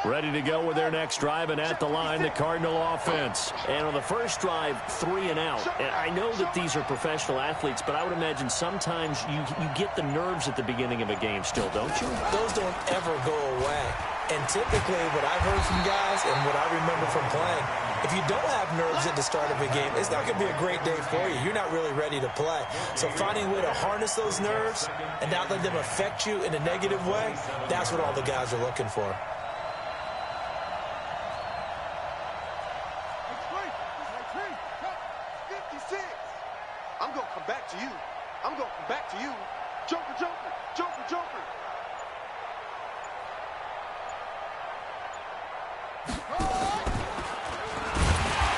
Ready to go with their next drive, and at the line, the Cardinal offense. And on the first drive, 3 and out. And I know that these are professional athletes, but I would imagine sometimes you get the nerves at the beginning of a game still, don't you? Those don't ever go away. And typically, what I've heard from guys and what I remember from playing, if you don't have nerves at the start of a game, it's not going to be a great day for you. You're not really ready to play. So finding a way to harness those nerves and not let them affect you in a negative way, that's what all the guys are looking for. I'm going to come back to you. I'm going to come back to you. Joker, Joker, Joker, Joker.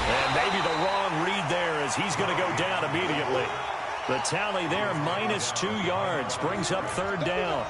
And maybe the wrong read there as he's going to go down immediately. The tally there, minus 2 yards, brings up third down.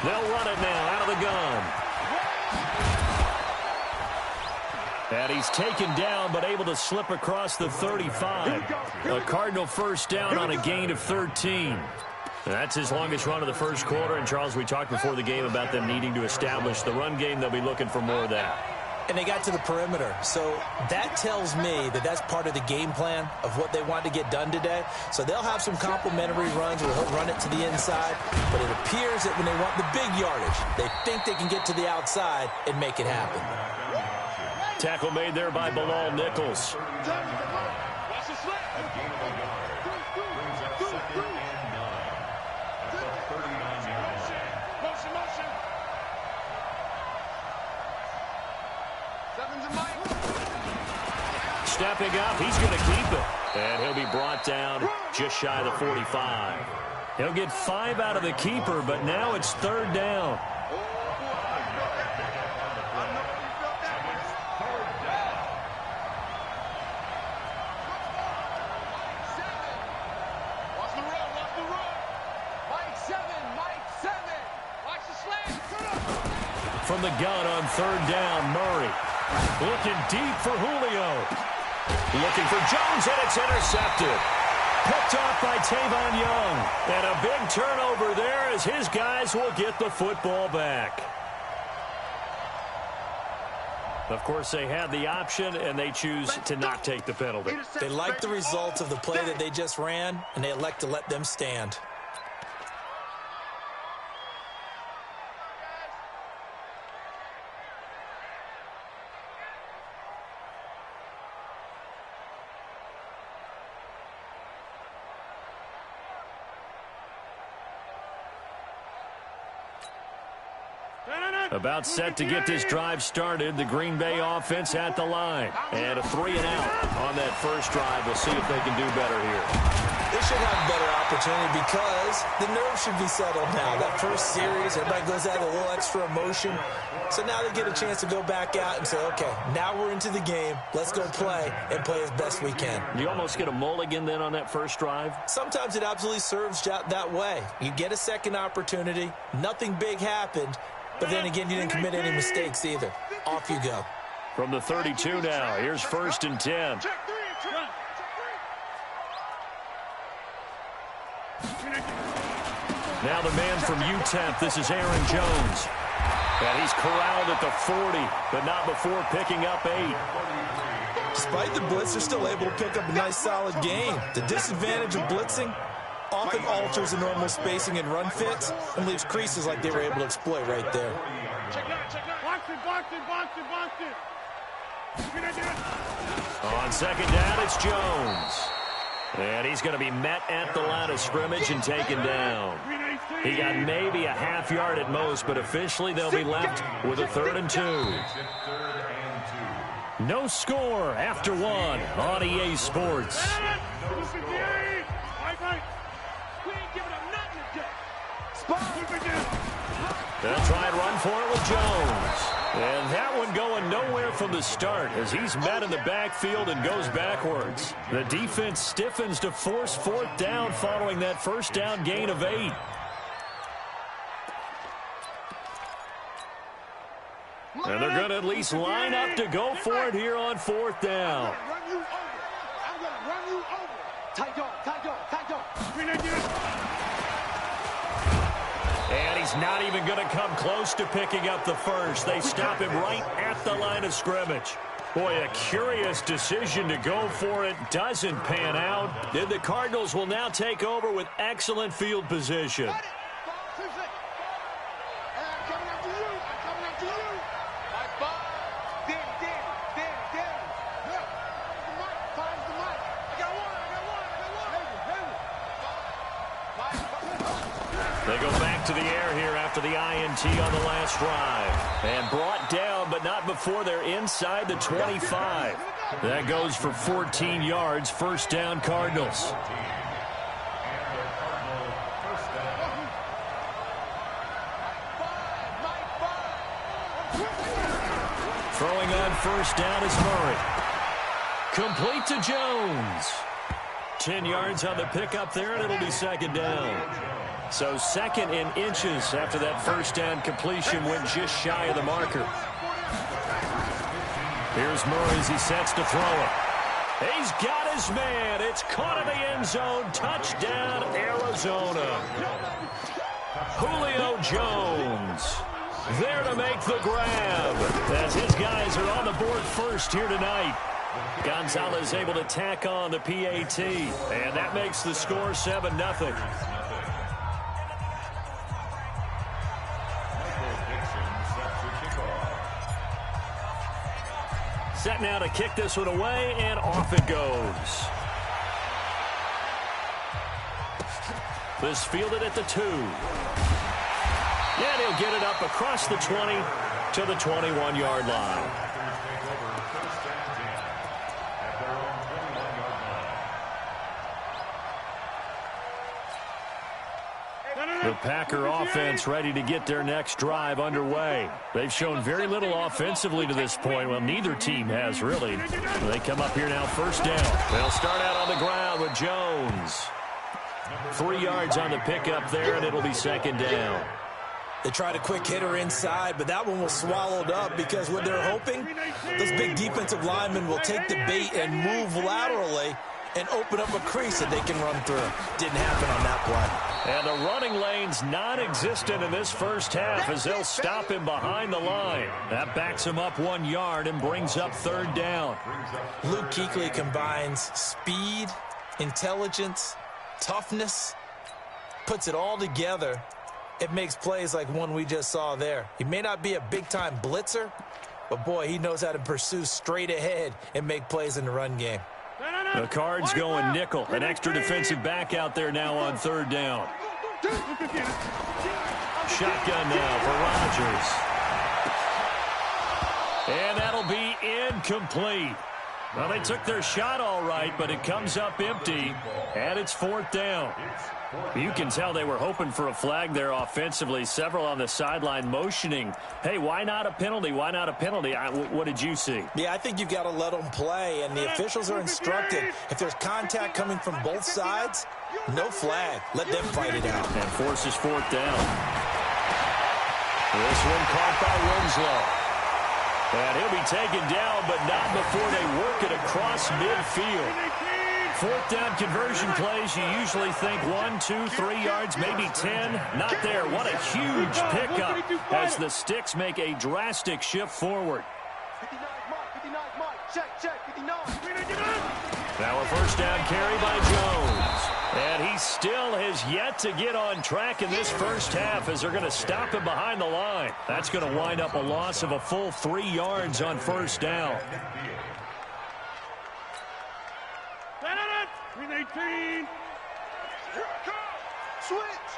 They'll run it now out of the gun. And he's taken down but able to slip across the 35. A Cardinal first down on a gain of 13. That's his longest run of the first quarter. And, Charles, we talked before the game about them needing to establish the run game. They'll be looking for more of that. And they got to the perimeter. So that tells me that that's part of the game plan of what they want to get done today. So they'll have some complementary runs where he'll run it to the inside. But it appears that when they want the big yardage, they think they can get to the outside and make it happen. Tackle made there by Bilal Nichols. Stepping up, he's going to keep it. And he'll be brought down just shy of the 45. He'll get 5 out of the keeper, but now it's third down. From the gun on third down, Murray. Looking deep for Julio. Looking for Jones, and it's intercepted. Picked off by Tavon Young. And a big turnover there as his guys will get the football back. Of course, they had the option, and they choose to not take the penalty. They like the results of the play that they just ran, and they elect to let them stand. About set to get this drive started, the Green Bay offense at the line. And a 3 and out on that first drive. We'll see if they can do better here. They should have a better opportunity because the nerves should be settled now. That first series, everybody goes out with a little extra emotion. So now they get a chance to go back out and say, okay, now we're into the game. Let's go play and play as best we can. Do you almost get a mulligan then on that first drive? Sometimes it absolutely serves that way. You get a second opportunity. Nothing big happened. But then again, you didn't commit any mistakes either. Off you go. From the 32 now, here's 1st and 10. Now the man from UTEP, this is Aaron Jones. And he's corralled at the 40, but not before picking up 8. Despite the blitz, they're still able to pick up a nice, solid gain. The disadvantage of blitzing often alters the normal spacing and run fits and leaves creases like they were able to exploit right there. On second down, it's Jones. And he's going to be met at the line of scrimmage and taken down. He got maybe a half yard at most, but officially they'll be left with a 3rd and 2. No score after 1 on EA Sports. They'll try and run for it with Jones. And that one going nowhere from the start as he's met in the backfield and goes backwards. The defense stiffens to force fourth down following that first down gain of 8. And they're going to at least line up to go for it here on fourth down. I'm going to run you over. Tight dog, tight dog, tight dog. And he's not even going to come close to picking up the first. They stop him right at the line of scrimmage. Boy, a curious decision to go for it. Doesn't pan out. And the Cardinals will now take over with excellent field position. They go back to the air here after the INT on the last drive. And brought down, but not before they're inside the 25. That goes for 14 yards. First down, Cardinals. Throwing on first down is Murray. Complete to Jones. 10 yards on the pickup there, and it'll be second down. So second in inches after that first down completion went just shy of the marker. Here's Murray as he sets to throw it. He's got his man. It's caught in the end zone. Touchdown, Arizona. Julio Jones there to make the grab as his guys are on the board first here tonight. Gonzalez able to tack on the PAT, and that makes the score 7-0. Set now to kick this one away, and off it goes. This fielded at the 2. And he'll get it up across the 20 to the 21-yard line. The Packer offense ready to get their next drive underway. They've shown very little offensively to this point. Well, neither team has, really. They come up here now, first down. They'll start out on the ground with Jones. 3 yards on the pickup there, and it'll be second down. They tried a quick hitter inside, but that one was swallowed up because what they're hoping, those big defensive linemen will take the bait and move laterally and open up a crease that they can run through. Didn't happen on that play. And the running lane's non-existent in this first half as they'll stop him behind the line. That backs him up 1 yard and brings up third down. Luke Kuechly combines speed, intelligence, toughness, puts it all together. It makes plays like one we just saw there. He may not be a big-time blitzer, but, boy, he knows how to pursue straight ahead and make plays in the run game. The Cards going nickel. An extra defensive back out there now on third down. Shotgun now for Rodgers. And that'll be incomplete. Well, they took their shot all right, but it comes up empty, and it's fourth down. You can tell they were hoping for a flag there offensively. Several on the sideline motioning, hey, why not a penalty? Why not a penalty? What did you see? Yeah, I think you've got to let them play, and the officials are instructed. If there's contact coming from both sides, no flag. Let them fight it out. And forces fourth down. This one caught by Winslow. And he'll be taken down, but not before they work it across midfield. Fourth down conversion plays, you usually think 1, 2, 3 yards, maybe 10. Not there. What a huge pickup as the Sticks make a drastic shift forward. 59 mark, check, 59. Now a first down carry by Jones. And he still has yet to get on track in this first half as they're going to stop him behind the line. That's going to wind up a loss of a full 3 yards on first down. 18. Here it comes. Switch.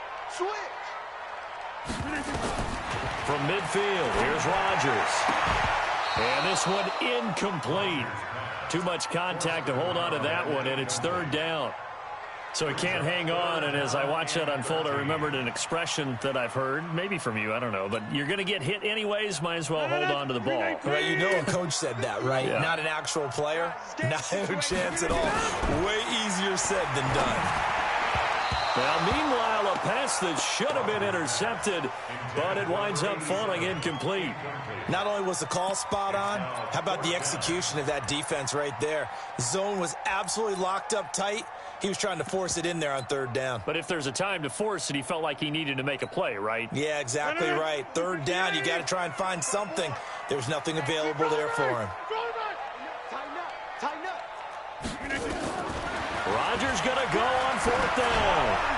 From midfield, here's Rodgers. And this one incomplete. Too much contact to hold on to that one, and it's third down. So he can't hang on, and as I watch that unfold, I remembered an expression that I've heard, maybe from you, I don't know, but you're going to get hit anyways, might as well hold on to the ball. Right, you know a coach said that, right? Yeah. Not an actual player. Not a chance at all. Way easier said than done. Now, meanwhile, a pass that should have been intercepted, but it winds up falling incomplete. Not only was the call spot on, how about the execution of that defense right there? Zone was absolutely locked up tight. He was trying to force it in there on third down. But if there's a time to force it, he felt like he needed to make a play, right? Yeah, exactly right. Third down, you got to try and find something. There's nothing available there for him. Rodgers going to go on fourth down.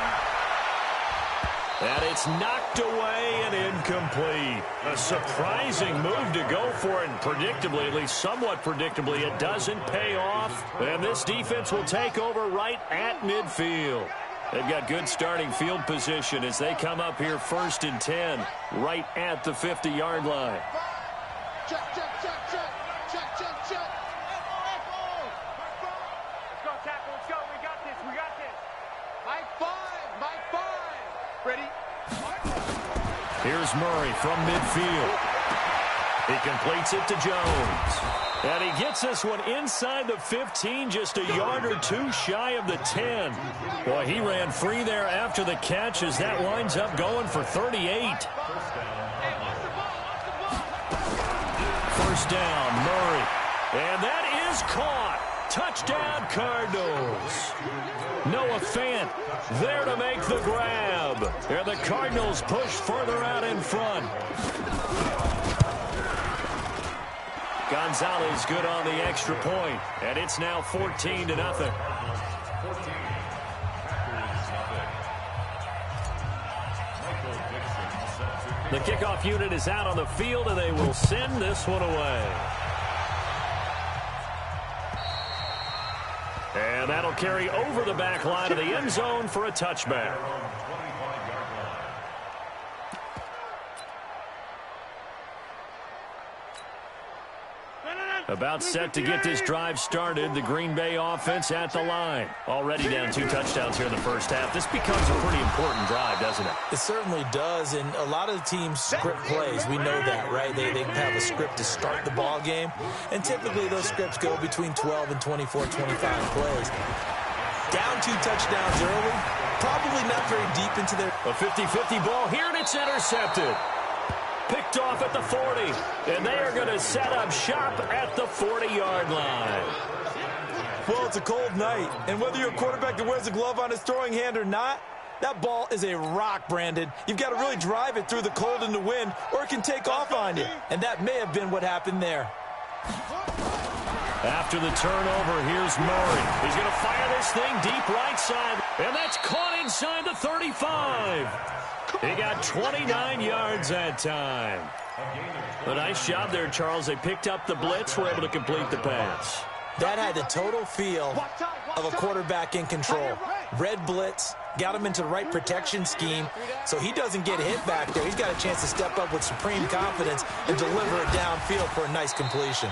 And it's knocked away and incomplete. A surprising move to go for it, and predictably, at least somewhat predictably, it doesn't pay off. And this defense will take over right at midfield. They've got good starting field position as they come up here 1st and 10, right at the 50-yard line. Check, check, check, check, check, check, check. Let's go, tackle, let's go. We got this, we got this. Mike 5. Ready? Here's Murray from midfield. He completes it to Jones. And he gets this one inside the 15, just a yard or two shy of the 10. Boy, he ran free there after the catch as that winds up going for 38. First down, Murray. And that is caught. Touchdown, Cardinals. Noah Fant there to make the grab. And the Cardinals push further out in front. Gonzalez good on the extra point. And it's now 14-0. The kickoff unit is out on the field, and they will send this one away. And that'll carry over the back line of the end zone for a touchback. About set to get this drive started. The Green Bay offense at the line. Already down 2 touchdowns here in the first half. This becomes a pretty important drive, doesn't it? It certainly does, and a lot of the teams script plays. We know that, right? They have a script to start the ball game, and typically those scripts go between 12 and 24, 25 plays. Down 2 touchdowns early, probably not very deep into their... A 50-50 ball here, and it's intercepted. Picked off at the 40, and they are going to set up shop at the 40-yard line. Well, it's a cold night, and whether you're a quarterback that wears a glove on his throwing hand or not, that ball is a rock, Brandon. You've got to really drive it through the cold and the wind, or it can take off on you, and that may have been what happened there. After the turnover, here's Murray. He's going to fire this thing deep right side, and that's caught inside the 35. He got 29 yards that time. A nice job there, Charles. They picked up the blitz, were able to complete the pass. That had the total feel of a quarterback in control. Red blitz, got him into the right protection scheme, so he doesn't get hit back there. He's got a chance to step up with supreme confidence and deliver it downfield for a nice completion.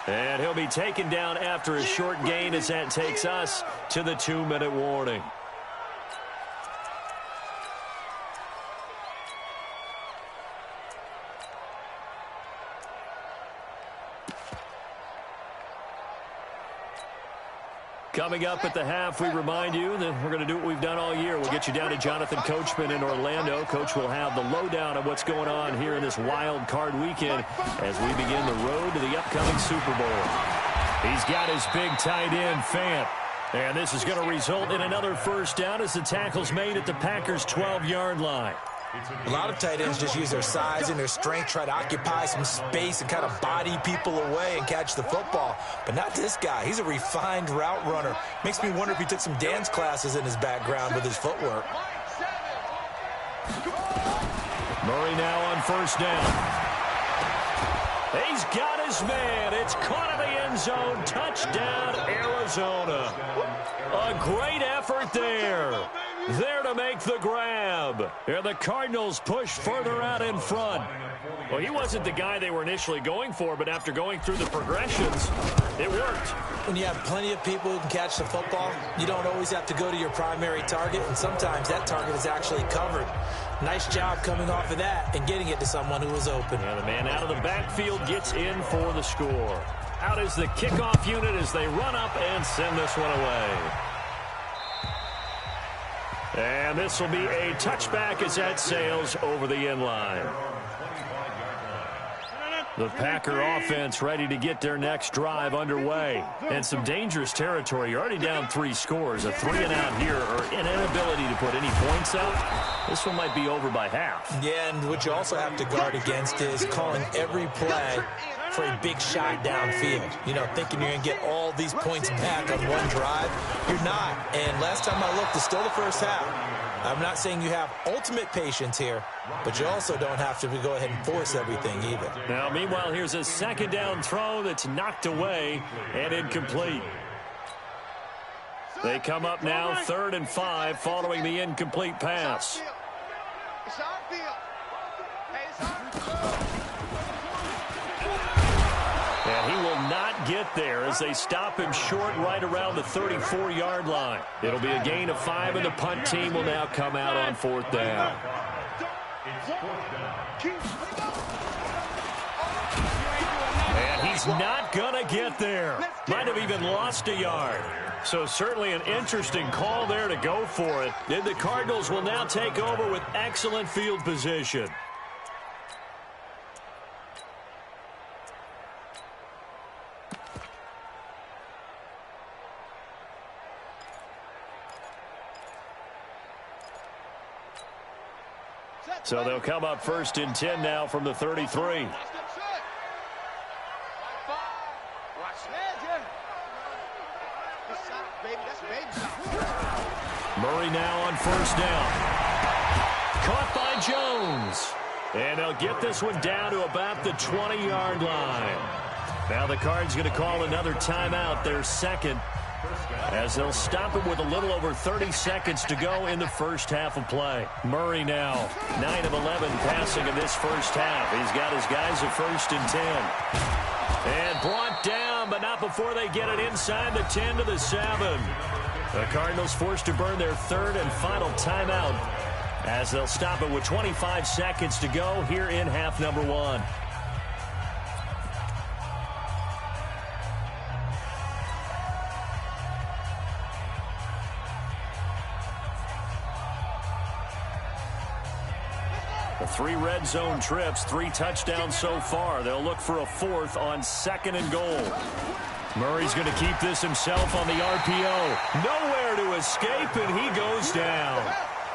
And he'll be taken down after a short gain as that takes us to the 2-minute warning. Coming up at the half, we remind you that we're going to do what we've done all year. We'll get you down to Jonathan Coachman in Orlando. Coach will have the lowdown of what's going on here in this wild card weekend as we begin the road to the upcoming Super Bowl. He's got his big tight end, Fant. And this is going to result in another first down as the tackle's made at the Packers' 12-yard line. A lot of tight ends just use their size and their strength, try to occupy some space and kind of body people away and catch the football. But not this guy. He's a refined route runner. Makes me wonder if he took some dance classes in his background with his footwork. Murray now on first down. He's got his man. It's caught in the end zone. Touchdown, Arizona. A great effort there. there to make the grab. And the Cardinals push further out in front. Well, he wasn't the guy they were initially going for, but after going through the progressions, it worked. When you have plenty of people who can catch the football, you don't always have to go to your primary target, and sometimes that target is actually covered. Nice job coming off of that and getting it to someone who was open. Yeah, the man out of the backfield gets in for the score. Out is the kickoff unit as they run up and send this one away. And this will be a touchback as that sails over the end line. The Packer offense ready to get their next drive underway. And some dangerous territory. You're already down 3 scores. A 3-and-out here or an inability to put any points up. This one might be over by half. Yeah, and what you also have to guard against is calling every play for a big shot downfield. You know, thinking you're going to get all these points back on one drive. You're not. And last time I looked, it's still the first half. I'm not saying you have ultimate patience here, but you also don't have to go ahead and force everything either. Now, meanwhile, here's a second down throw that's knocked away and incomplete. They come up now 3rd and 5 following the incomplete pass. It's our field. Hey, it's our field. And he will not get there as they stop him short right around the 34-yard line. It'll be a gain of 5, and the punt team will now come out on 4th down. And he's not going to get there. Might have even lost a yard. So certainly an interesting call there to go for it. And the Cardinals will now take over with excellent field position. So they'll come up 1st and 10 now from the 33. Murray now on 1st down. Caught by Jones. And they'll get this one down to about the 20-yard line. Now the Cards going to call another timeout, their second, as they'll stop him with a little over 30 seconds to go in the first half of play. Murray now 9 of 11 passing in this first half. He's got his guys at 1st and 10. And brought down, but not before they get it inside the 10 to the 7. The Cardinals forced to burn their 3rd and final timeout as they'll stop it with 25 seconds to go here in half number 1. The 3 red zone trips, 3 touchdowns so far. They'll look for a 4th on 2nd and goal. Murray's going to keep this himself on the RPO. Nowhere to escape, and he goes down.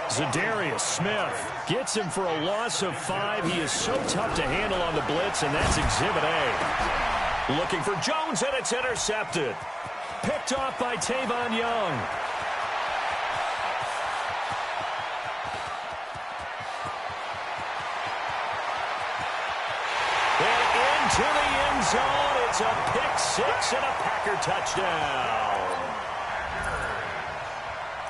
Za'Darius Smith gets him for a loss of 5. He is so tough to handle on the blitz, and that's Exhibit A. Looking for Jones, and it's intercepted. Picked off by Tavon Young. To the end zone, it's a pick 6 and a Packer touchdown.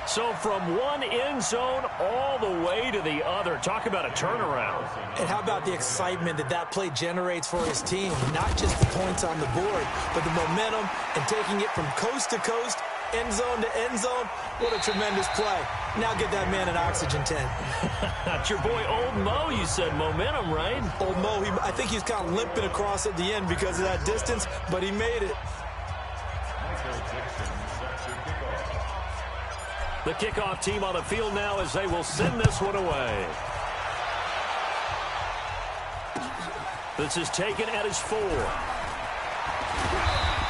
So from one end zone all the way to the other. Talk about a turnaround. And how about the excitement that play generates for his team? Not just the points on the board, but the momentum and taking it from coast to coast, end zone to end zone. What a tremendous play. Now get that man an oxygen tent. That's your boy Old Mo. You said momentum, right? Old Mo, I think he's kind of limping across at the end because of that distance, but he made it. The kickoff team on the field now as they will send this one away. This is taken at his 4.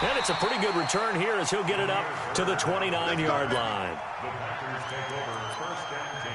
And it's a pretty good return here as he'll get it up to the 29-yard line. The Packers take over 1st and 10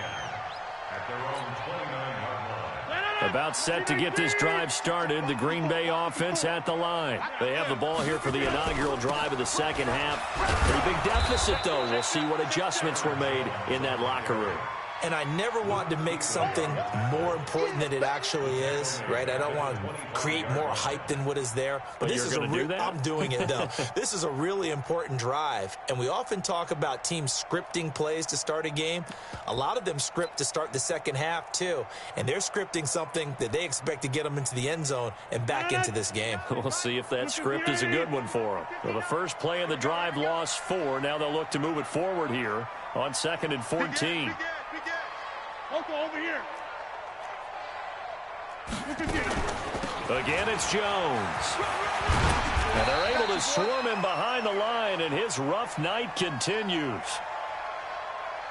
at their own 29-yard line. About set to get this drive started. The Green Bay offense at the line. They have the ball here for the inaugural drive of the second half. Pretty big deficit, though. We'll see what adjustments were made in that locker room. And I never want to make something more important than it actually is, right? I don't want to create more hype than what is there. But this you're is going to do that? I'm doing it, though. This is a really important drive. And we often talk about teams scripting plays to start a game. A lot of them script to start the second half, too. And they're scripting something that they expect to get them into the end zone and back into this game. We'll see if that script is a good one for them. Well, the first play of the drive lost 4. Now they'll look to move it forward here on 2nd and 14. Over here. Again, it's Jones. And they're able to swarm him behind the line, and his rough night continues.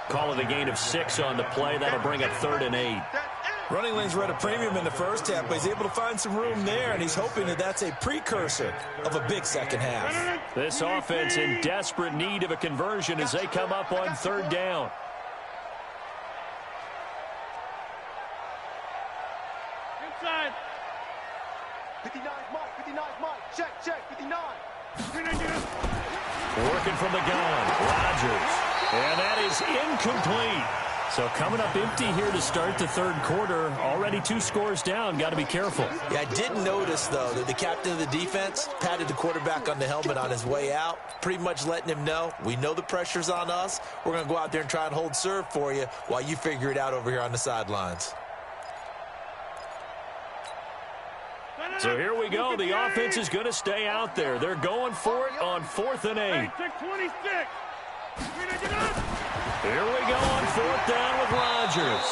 Call it a gain of 6 on the play. That'll bring up 3rd and 8. Running lanes were at a premium in the first half, but he's able to find some room there, and he's hoping that that's a precursor of a big second half. This offense in desperate need of a conversion as they come up on 3rd down. Inside. 59 Mike, 59 Mike. Check, 59. Working from the gun, Rodgers. And that is incomplete. So coming up empty here to start the 3rd quarter. Already 2 scores down. Got to be careful. Yeah, I did notice, though, that the captain of the defense patted the quarterback on the helmet on his way out, pretty much letting him know, we know the pressure's on us. We're going to go out there and try and hold serve for you while you figure it out over here on the sidelines. So here we go. The offense is going to stay out there. They're going for it on 4th and 8. Here we go on 4th down with Rodgers.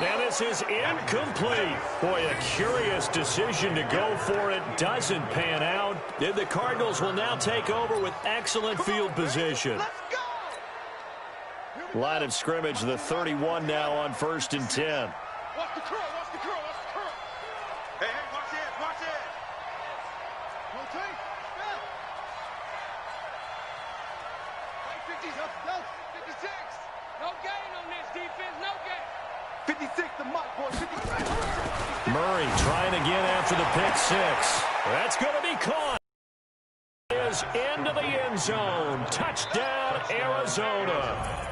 Now this is incomplete. Boy, a curious decision to go for it. Doesn't pan out. And the Cardinals will now take over with excellent field position. Line of scrimmage, the 31 now on 1st and 10. Watch the curl, watch the curl, watch the curl. Hey, watch it, watch it. Rotate. No, 56. No gain on this defense, no gain. 56 to Mike, boy, 56. Murray trying again after the pick 6. That's going to be caught. Is into the end zone. Touchdown, Arizona.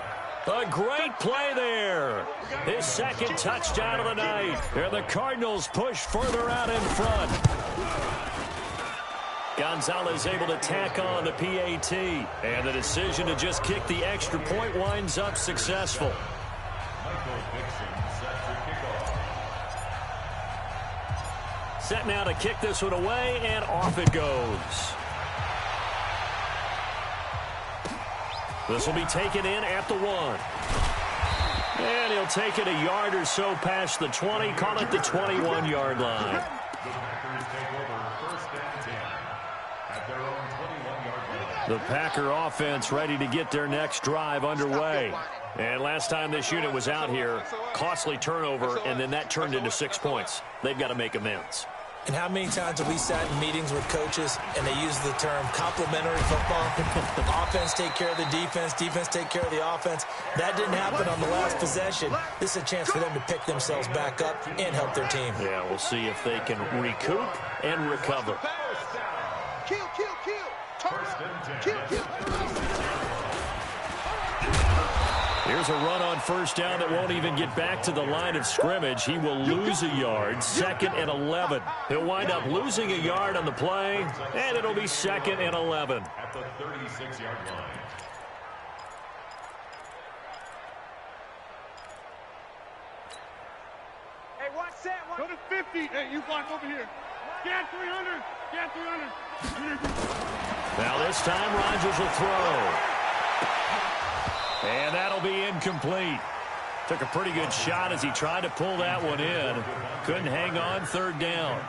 A great play there. His 2nd touchdown of the night. And the Cardinals push further out in front. Gonzalez able to tack on the PAT. And the decision to just kick the extra point winds up successful. Set now to kick this one away, and off it goes. This will be taken in at the 1. And he'll take it a yard or so past the 20. Call it the 21-yard line. The Packer offense ready to get their next drive underway. And last time this unit was out here, costly turnover, and then that turned into 6 points. They've got to make amends. And how many times have we sat in meetings with coaches and they use the term complementary football? Offense take care of the defense, defense take care of the offense. That didn't happen on the last possession. This is a chance for them to pick themselves back up and help their team. Yeah, we'll see if they can recoup and recover. Kill. Here's a run on 1st down that won't even get back to the line of scrimmage. He will lose a yard, 2nd and 11. He'll wind up losing a yard on the play, and it'll be 2nd and 11. At the 36-yard line. Hey, watch that. Go to 50. Hey, you block over here. Get 300. Get 300. Now this time Rodgers will throw. And that'll be incomplete. Took a pretty good shot as he tried to pull that one in. Couldn't hang on 3rd down.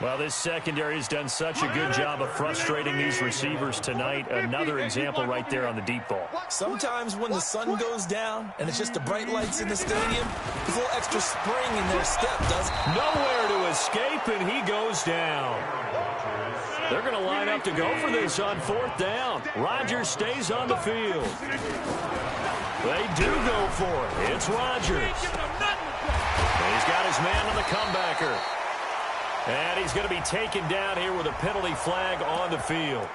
Well, this secondary has done such a good job of frustrating these receivers tonight. Another example right there on the deep ball. Sometimes when the sun goes down and it's just the bright lights in the stadium, there's a little extra spring in their step, does it? Nowhere to escape, and he goes down. They're going to line up to go for this on 4th down. Rodgers stays on the field. They do go for it. It's Rodgers. And he's got his man on the comebacker. And he's going to be taken down here with a penalty flag on the field.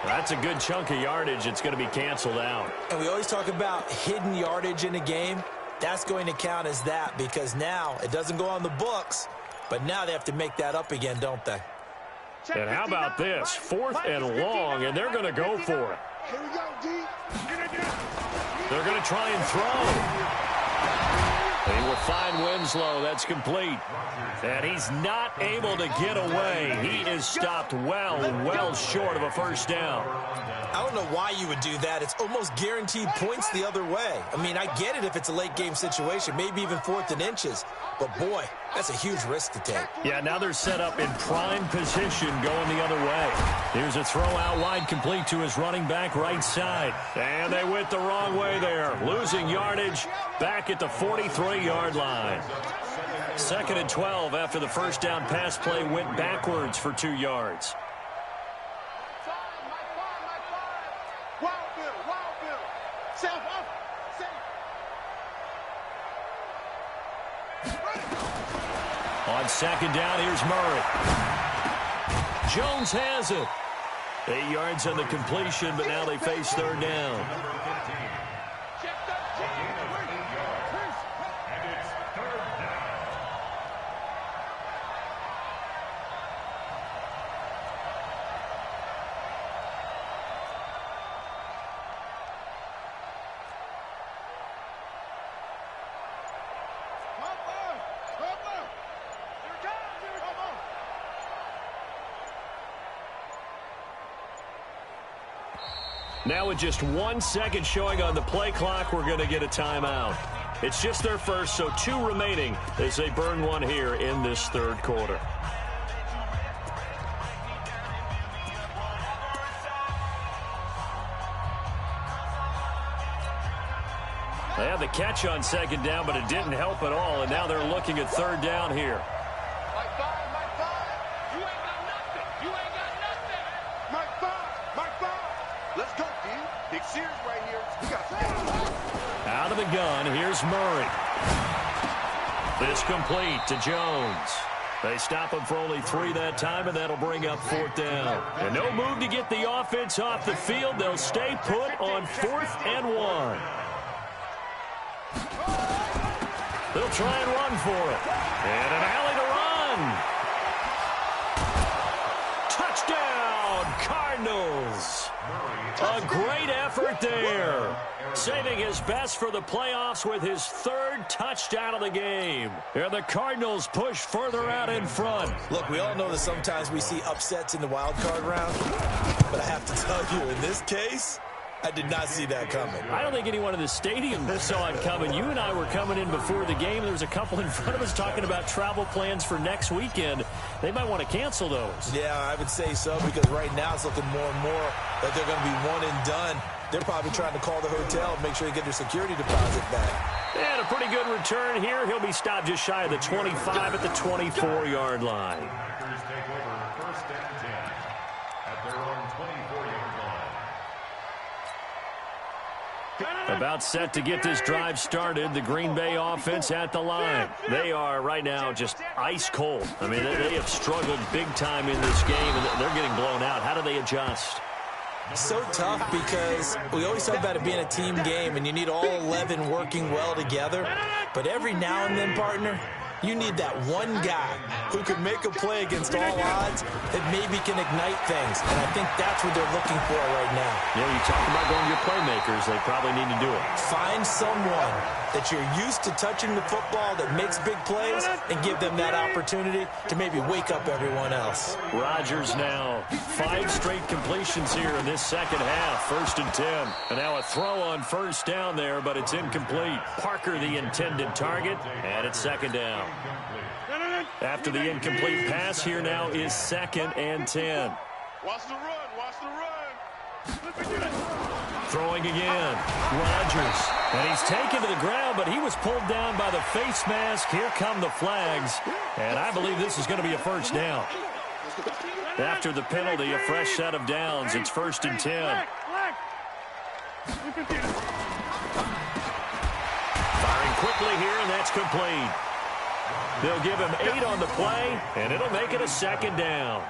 That's a good chunk of yardage. It's going to be canceled out. And we always talk about hidden yardage in a game. that's going to count as that because now it doesn't go on the books, but now they have to make that up again, don't they? And how about this? 4th and long, and they're going to go for it. Here we go, D. They're going to try and throw. They will find Winslow. That's complete. And he's not able to get away. He is stopped well short of a first down. I don't know why you would do that. It's almost guaranteed points the other way. I mean, I get it if it's a late game situation, maybe even 4th and inches. But, boy, that's a huge risk to take. Yeah, now they're set up in prime position going the other way. Here's a throw out wide complete to his running back right side. And they went the wrong way there. Losing yardage back at the 43-yard line. 2nd and 12 after the first down pass play went backwards for 2 yards. On 2nd down, here's Murray. Jones has it. 8 yards on the completion, but now they face 3rd down. Now with just 1 second showing on the play clock, we're going to get a timeout. It's just their first, so 2 remaining as they burn one here in this 3rd quarter. They had the catch on 2nd down, but it didn't help at all, and now they're looking at 3rd down here. Out of the gun, here's Murray. This complete to Jones. They stop him for only 3 that time, and that'll bring up 4th down. And no move to get the offense off the field. They'll stay put on 4th and 1. They'll try and run for it. And an alley to run. Touchdown, Cardinals. A great effort there. Saving his best for the playoffs with his 3rd touchdown of the game. And the Cardinals push further out in front. Look, we all know that sometimes we see upsets in the wild card round. But I have to tell you, in this case, I did not see that coming. I don't think anyone in the stadium saw it coming. You and I were coming in before the game. There was a couple in front of us talking about travel plans for next weekend. They might want to cancel those. Yeah, I would say so, because right now it's looking more and more that they're going to be one and done. They're probably trying to call the hotel and make sure they get their security deposit back. And a pretty good return here. He'll be stopped just shy of the 25 at the 24-yard line. Packers take over 1st and 10 at their own 24-yard line. About set to get this drive started, the Green Bay offense at the line. They are right now just ice cold. I mean, they have struggled big time in this game, and they're getting blown out. How do they adjust? So tough because we always talk about it being a team game, and you need all 11 working well together. But every now and then, partner, you need that one guy who can make a play against all odds that maybe can ignite things. And I think that's what they're looking for right now. Yeah, you talk about going to your playmakers. They probably need to do it. Find someone that you're used to touching the football that makes big plays and give them that opportunity to maybe wake up everyone else. Rodgers now 5 straight completions here in this second half. 1st and 10. And now a throw on 1st down there, but it's incomplete. Parker the intended target, and it's 2nd down. After the incomplete pass, here now is 2nd and 10. Watch the run. Watch the run. Throwing again. Rodgers. And he's taken to the ground, but he was pulled down by the face mask. Here come the flags. And I believe this is going to be a 1st down. After the penalty, a fresh set of downs. It's 1st and 10. Firing quickly here, and that's complete. They'll give him 8 on the play, and it'll make it a 2nd down.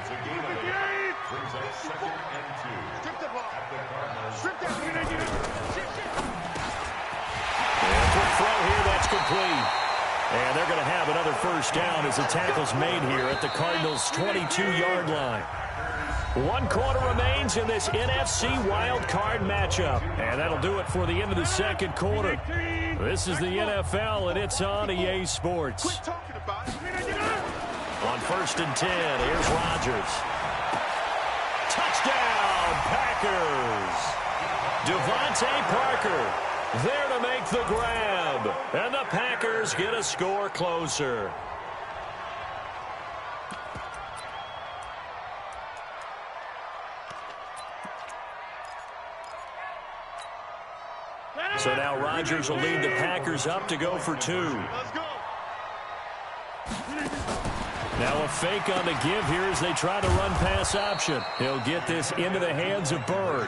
It's a game of the game. Brings up 2nd and 2. Strip the ball. At the Cardinals. Strip that. And quick throw And they're going to have another first down as the tackle's made here at the Cardinals' 22-yard line. 1 quarter remains in this NFC wild card matchup. And that'll do it for the end of the second quarter. This is the NFL, and it's on EA Sports. Quit talking about it. On 1st and 10, here's Rodgers. Touchdown, Packers. Devontae Parker there to make the grab. And the Packers get a score closer. So now Rodgers will lead the Packers up to go for 2. Let's go. Now a fake on the give here as they try the run-pass option. He'll get this into the hands of Bird.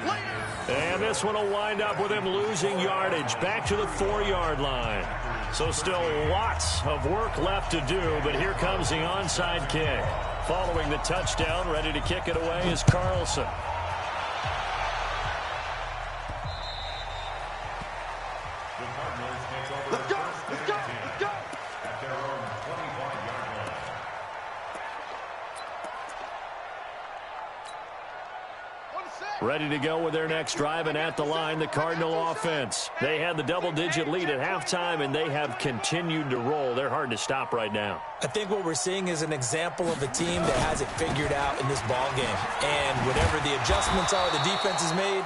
And this one will wind up with him losing yardage back to the 4-yard line. So still lots of work left to do, but here comes the onside kick. Following the touchdown, ready to kick it away is Carlson. Let's go. Let's go. Let's go. At their own 25-yard line. Ready to go with their next drive, and at the line, the Cardinal offense. They had the double-digit lead at halftime, and they have continued to roll. They're hard to stop right now. I think what we're seeing is an example of a team that has it figured out in this ball game. And whatever the adjustments are the defense has made,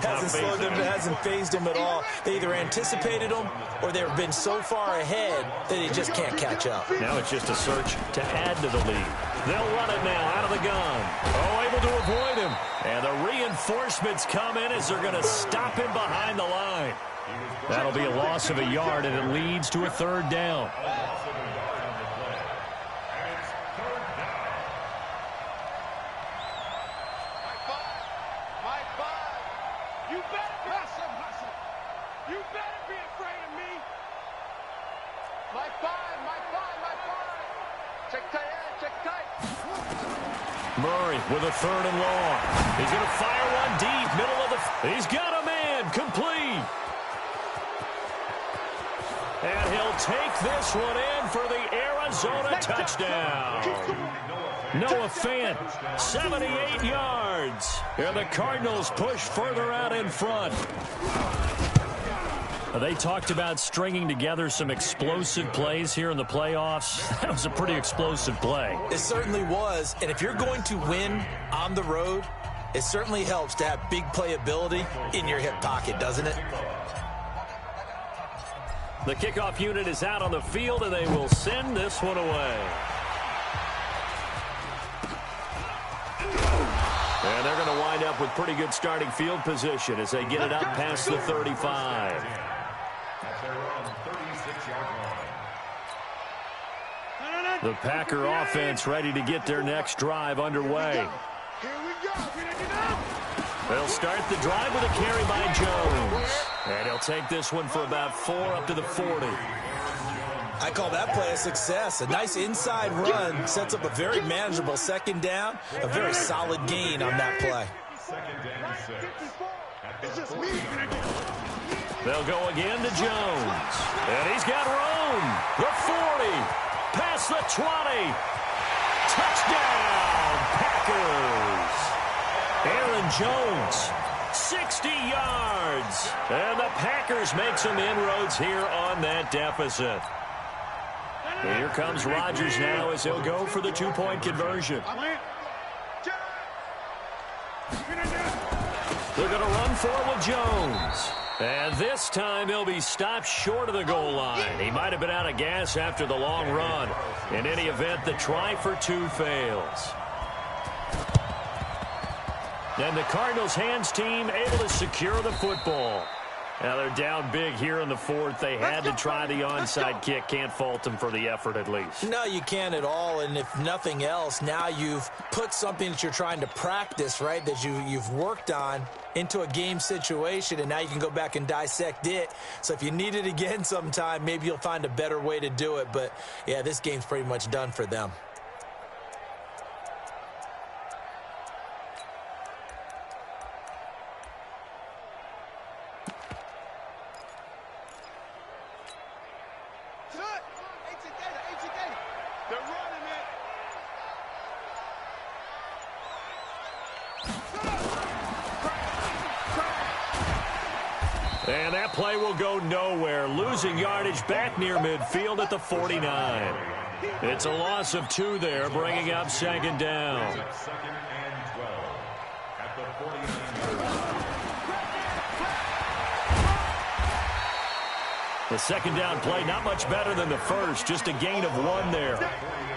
hasn't slowed them, hasn't phased them at all. They either anticipated them or they've been so far ahead that they just can't catch up. Now it's just a search to add to the lead. They'll run it now out of the gun. Oh, able to avoid him. And the reinforcements come in as they're going to stop him behind the line. That'll be a loss of a yard, and it leads to a 3rd down. Murray with a 3rd and long. He's going to fire one deep, middle of the... He's got a man, complete. And he'll take this one in for the Arizona touchdown. Noah Fant, 78 yards. And the Cardinals push further out in front. They talked about stringing together some explosive plays here in the playoffs. That was a pretty explosive play. It certainly was. And if you're going to win on the road, it certainly helps to have big playability in your hip pocket, doesn't it? The kickoff unit is out on the field, and they will send this one away. And they're going to wind up with pretty good starting field position as they get it up past the 35. The Packer offense ready to get their next drive underway. They'll start the drive with a carry by Jones. And he'll take this one for about 4 up to the 40. I call that play a success. A nice inside run sets up a very manageable 2nd down. A very solid gain on that play. They'll go again to Jones. And he's got room. The 40. Past the 20. Touchdown, Packers. Aaron Jones, 60 yards. And the Packers make some inroads here on that deficit. Here comes Rodgers now as he'll go for the 2-point conversion. They're going to run for it with Jones. And this time he'll be stopped short of the goal line. He might have been out of gas after the long run. In any event, the try for 2 fails. And the Cardinals' hands team able to secure the football. Now they're down big here in the 4th. They had to try the onside kick. Can't fault them for the effort at least. No, you can't at all. And if nothing else, now you've put something that you're trying to practice, right, that you've worked on into a game situation, and now you can go back and dissect it. So if you need it again sometime, maybe you'll find a better way to do it. But, yeah, this game's pretty much done for them. And that play will go nowhere, losing yardage back near midfield at the 49. It's a loss of 2 there, bringing up second down. Second and 12 at the 49. The second down play, not much better than the first, just a gain of 1 there.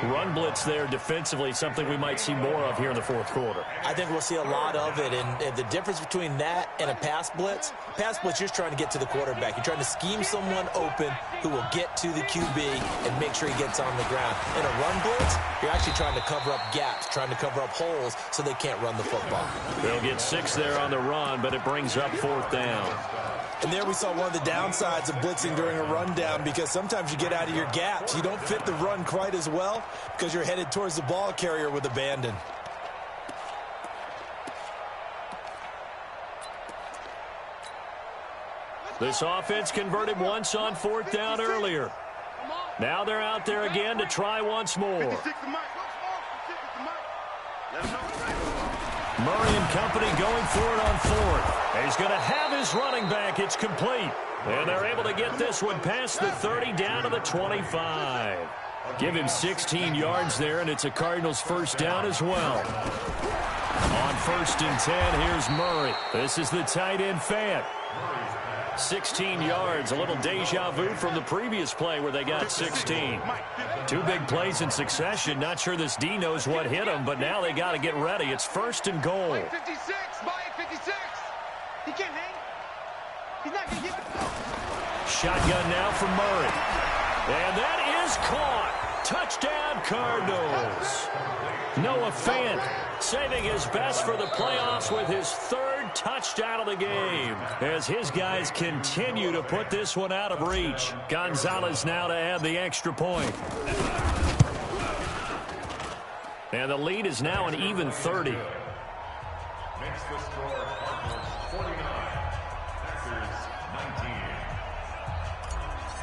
Run blitz there defensively, something we might see more of here in the fourth quarter. I think we'll see a lot of it, and the difference between that and a pass blitz, you're just trying to get to the quarterback. You're trying to scheme someone open who will get to the QB and make sure he gets on the ground. In a run blitz, you're actually trying to cover up gaps, trying to cover up holes so they can't run the football. They'll get 6 there on the run, but it brings up 4th down. And there we saw one of the downsides of blitzing during a rundown, because sometimes you get out of your gaps. You don't fit the run quite as well because you're headed towards the ball carrier with abandon. This offense converted once on 4th down earlier. Now they're out there again to try once more. Murray and company going for it on 4th. He's going to have his running back. It's complete. And they're able to get this one past the 30 down to the 25. Give him 16 yards there, and it's a Cardinals first down as well. On 1st and 10, here's Murray. This is the tight end Fant. 16 yards, a little deja vu from the previous play where they got 16. 2 big plays in succession. Not sure this D knows what hit him, but now they got to get ready. It's 1st and goal. 56, Mike 56. He can't hang. He's not going to get it. Shotgun now from Murray. And that is caught. Touchdown, Cardinals. Noah Fant saving his best for the playoffs with his 3rd touchdown of the game as his guys continue to put this one out of reach. Gonzalez now to add the extra point. And the lead is now an even 30. Makes the score Cardinals 49, Packers 19.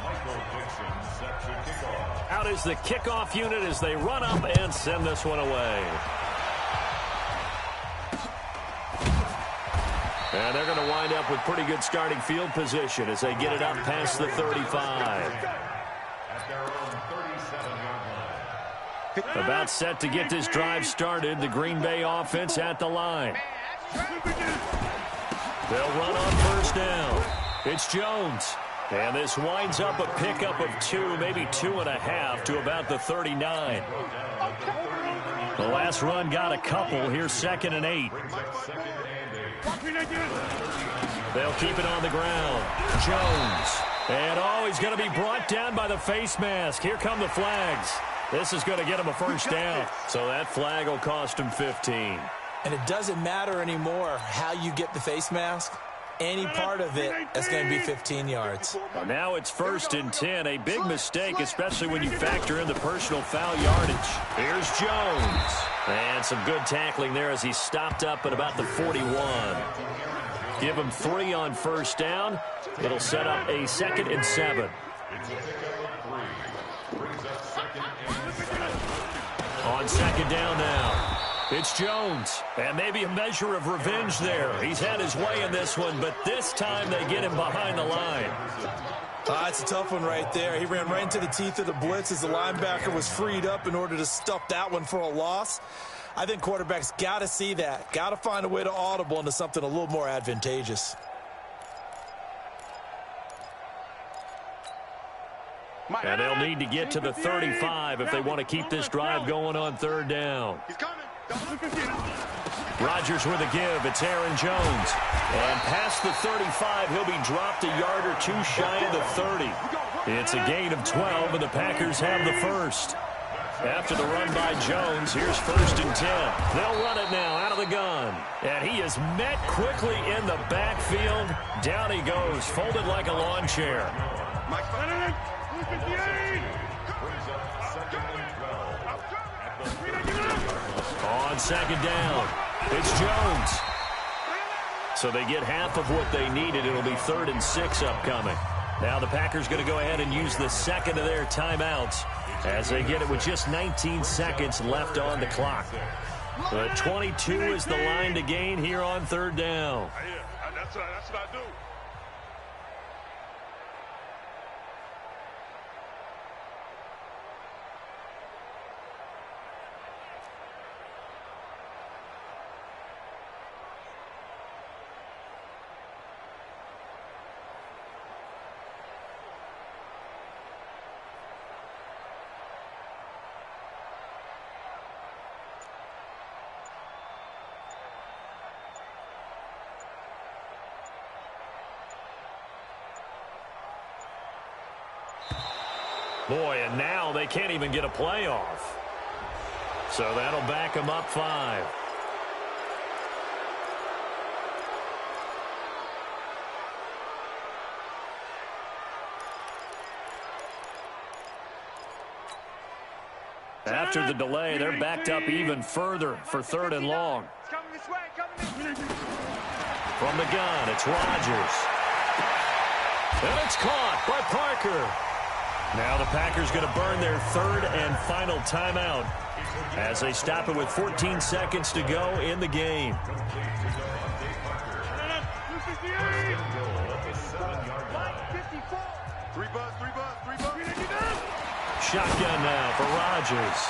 Michael Dixon set to kick off. Out is the kickoff unit as they run up and send this one away. And they're going to wind up with pretty good starting field position as they get it up past the 35. At their own 37-yard line. About set to get this drive started. The Green Bay offense at the line. They'll run on 1st down. It's Jones. And this winds up a pickup of 2, maybe 2.5 to about the 39. The last run got a couple. Here's 2nd and 8. They'll keep it on the ground. Jones. And, he's going to be brought down by the face mask. Here come the flags. This is going to get him a 1st down. So that flag will cost him 15. And it doesn't matter anymore how you get the face mask. Any part of it, that's going to be 15 yards. Now it's 1st and 10. A big mistake, especially when you factor in the personal foul yardage. Here's Jones. And some good tackling there as he stopped up at about the 41. Give him 3 on 1st down. It'll set up a 2nd and 7. On 2nd down now. It's Jones, and maybe a measure of revenge there. He's had his way in this one, but this time they get him behind the line. It's a tough one right there. He ran right into the teeth of the blitz as the linebacker was freed up in order to stuff that one for a loss. I think quarterbacks got to see that, got to find a way to audible into something a little more advantageous. And they'll need to get to the 35 if they want to keep this drive going on 3rd down. Rodgers with a give. It's Aaron Jones. And past the 35, he'll be dropped a yard or 2 shy of the 30. It's a gain of 12, and the Packers have the 1st. After the run by Jones, here's 1st and 10. They'll run it now out of the gun. And he is met quickly in the backfield. Down he goes, folded like a lawn chair. On 2nd down, it's Jones. So they get half of what they needed. It'll be 3rd and 6 upcoming. Now the Packers going to go ahead and use the 2nd of their timeouts as they get it with just 19 seconds left on the clock. The 22 is the line to gain here on 3rd down. That's what I do. Boy, and now they can't even get a playoff. So that'll back them up 5. After the delay, they're backed up even further for 3rd and long. From the gun, it's Rodgers. And it's caught by Parker. Now the Packers going to burn their 3rd and final timeout as they stop it with 14 seconds to go in the game. Shotgun now for Rodgers.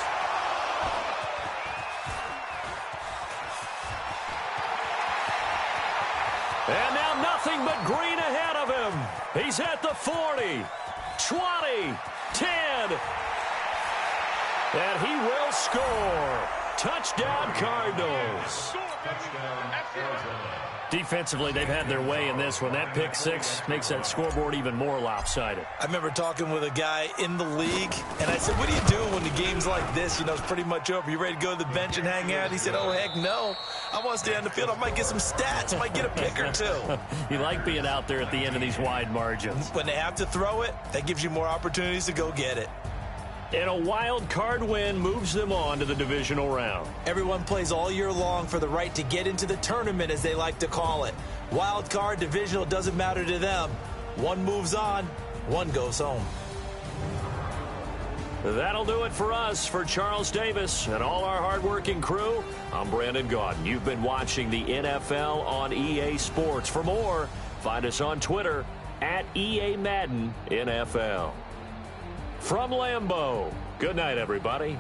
And now nothing but green ahead of him. He's at the 40, 20, 10. And he will score. Touchdown, Cardinals. Defensively, they've had their way in this one. That pick 6 makes that scoreboard even more lopsided. I remember talking with a guy in the league, and I said, what do you do when the game's like this? You know, it's pretty much over. You ready to go to the bench and hang out? He said, oh, heck no. I want to stay on the field. I might get some stats. I might get a pick or 2. You like being out there at the end of these wide margins. When they have to throw it, that gives you more opportunities to go get it. And a wild card win moves them on to the divisional round. Everyone plays all year long for the right to get into the tournament, as they like to call it. Wild card, divisional, doesn't matter to them. One moves on, one goes home. That'll do it for us. For Charles Davis and all our hardworking crew, I'm Brandon Gaudin. You've been watching the NFL on EA Sports. For more, find us on Twitter at EA Madden NFL. From Lambeau, good night, everybody.